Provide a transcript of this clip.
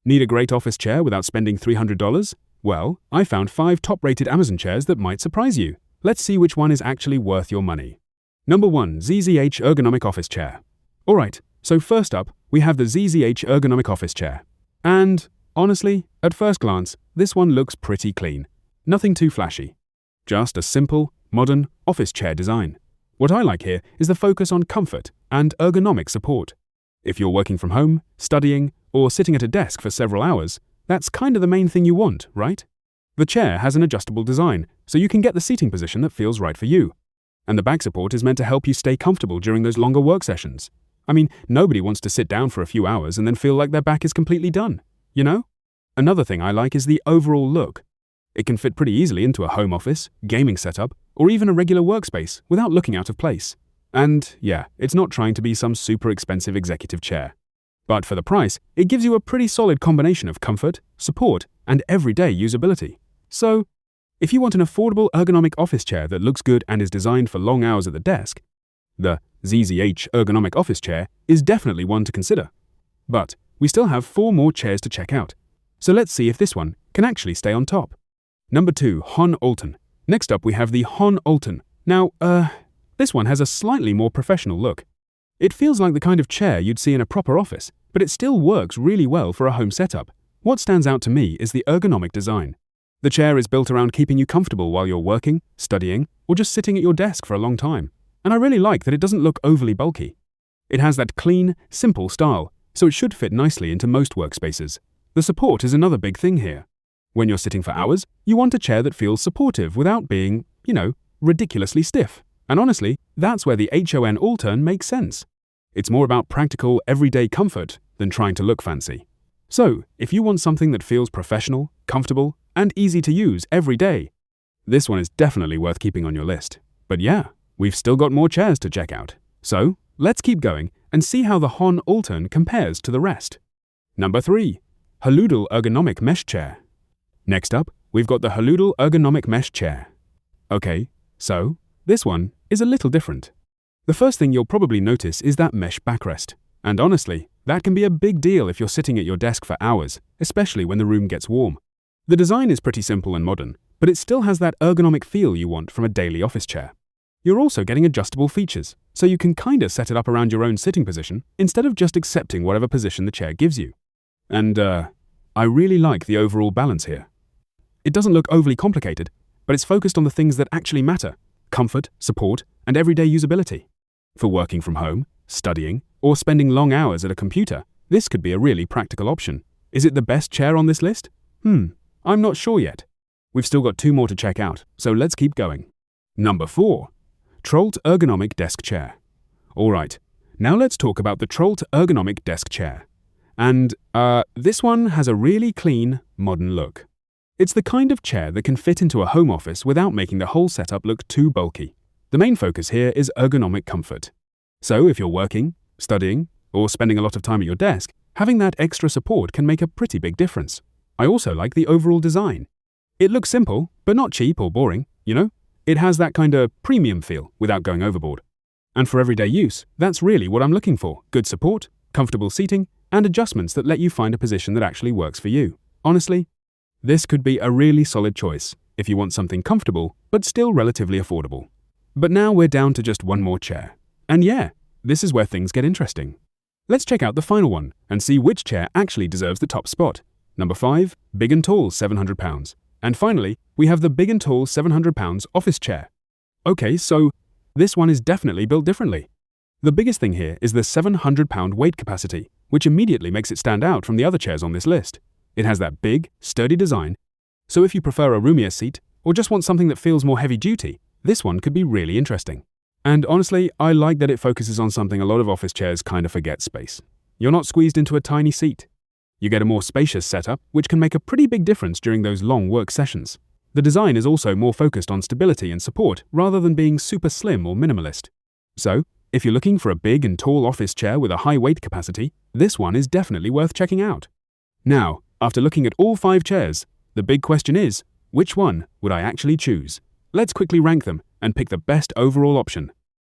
Need a great office chair without spending $300? Well, I found 5 top-rated Amazon chairs that might surprise you. Let's see which one is actually worth your money. Number 1. ZZH Ergonomic Office Chair. Alright, so first up, we have the ZZH Ergonomic Office Chair. And, honestly, at first glance, this one looks pretty clean. Nothing too flashy. Just a simple, modern office chair design. What I like here is the focus on comfort and ergonomic support. If you're working from home, studying, or sitting at a desk for several hours, that's kind of the main thing you want, right? The chair has an adjustable design, so you can get the seating position that feels right for you. And the back support is meant to help you stay comfortable during those longer work sessions. I mean, nobody wants to sit down for a few hours and then feel like their back is completely done, you know? Another thing I like is the overall look. It can fit pretty easily into a home office, gaming setup, or even a regular workspace without looking out of place. And yeah, it's not trying to be some super expensive executive chair. But for the price, it gives you a pretty solid combination of comfort, support, and everyday usability. So, if you want an affordable ergonomic office chair that looks good and is designed for long hours at the desk, the ZZH Ergonomic Office Chair is definitely one to consider. But we still have 4 more chairs to check out. So let's see if this one can actually stay on top. Number 2. HON Altern. Next up we have the HON Altern. Now, this one has a slightly more professional look. It feels like the kind of chair you'd see in a proper office, but it still works really well for a home setup. What stands out to me is the ergonomic design. The chair is built around keeping you comfortable while you're working, studying, or just sitting at your desk for a long time. And I really like that it doesn't look overly bulky. It has that clean, simple style, so it should fit nicely into most workspaces. The support is another big thing here. When you're sitting for hours, you want a chair that feels supportive without being, ridiculously stiff. And honestly, that's where the HON Altern makes sense. It's more about practical, everyday comfort than trying to look fancy. So, if you want something that feels professional, comfortable, and easy to use every day, this one is definitely worth keeping on your list. But yeah, we've still got more chairs to check out. So, let's keep going and see how the HON Altern compares to the rest. Number 3. Holludle Ergonomic Mesh Chair. Next up, we've got the Holludle Ergonomic Mesh Chair. Okay, so this one is a little different. The first thing you'll probably notice is that mesh backrest. And honestly, that can be a big deal if you're sitting at your desk for hours, especially when the room gets warm. The design is pretty simple and modern, but it still has that ergonomic feel you want from a daily office chair. You're also getting adjustable features, so you can kinda set it up around your own sitting position instead of just accepting whatever position the chair gives you. And I really like the overall balance here. It doesn't look overly complicated, but it's focused on the things that actually matter: comfort, support, and everyday usability. For working from home, studying, or spending long hours at a computer, this could be a really practical option. Is it the best chair on this list? I'm not sure yet. We've still got 2 more to check out, so let's keep going. Number 4. Tralt Ergonomic Desk Chair. Alright, now let's talk about the Tralt Ergonomic Desk Chair. And, this one has a really clean, modern look. It's the kind of chair that can fit into a home office without making the whole setup look too bulky. The main focus here is ergonomic comfort. So if you're working, studying, or spending a lot of time at your desk, having that extra support can make a pretty big difference. I also like the overall design. It looks simple, but not cheap or boring, It has that kind of premium feel without going overboard. And for everyday use, that's really what I'm looking for: good support, comfortable seating, and adjustments that let you find a position that actually works for you. Honestly, this could be a really solid choice if you want something comfortable, but still relatively affordable. But now we're down to just 1 more chair. And yeah, this is where things get interesting. Let's check out the final one and see which chair actually deserves the top spot. Number 5, Big and Tall £700. And finally, we have the Big and Tall £700 office chair. Okay, so this one is definitely built differently. The biggest thing here is the £700 weight capacity, which immediately makes it stand out from the other chairs on this list. It has that big, sturdy design, so if you prefer a roomier seat or just want something that feels more heavy-duty, this one could be really interesting. And honestly, I like that it focuses on something a lot of office chairs kind of forget: space. You're not squeezed into a tiny seat. You get a more spacious setup, which can make a pretty big difference during those long work sessions. The design is also more focused on stability and support rather than being super slim or minimalist. So, if you're looking for a big and tall office chair with a high weight capacity, this one is definitely worth checking out. Now, after looking at all 5 chairs, the big question is, which one would I actually choose? Let's quickly rank them and pick the best overall option.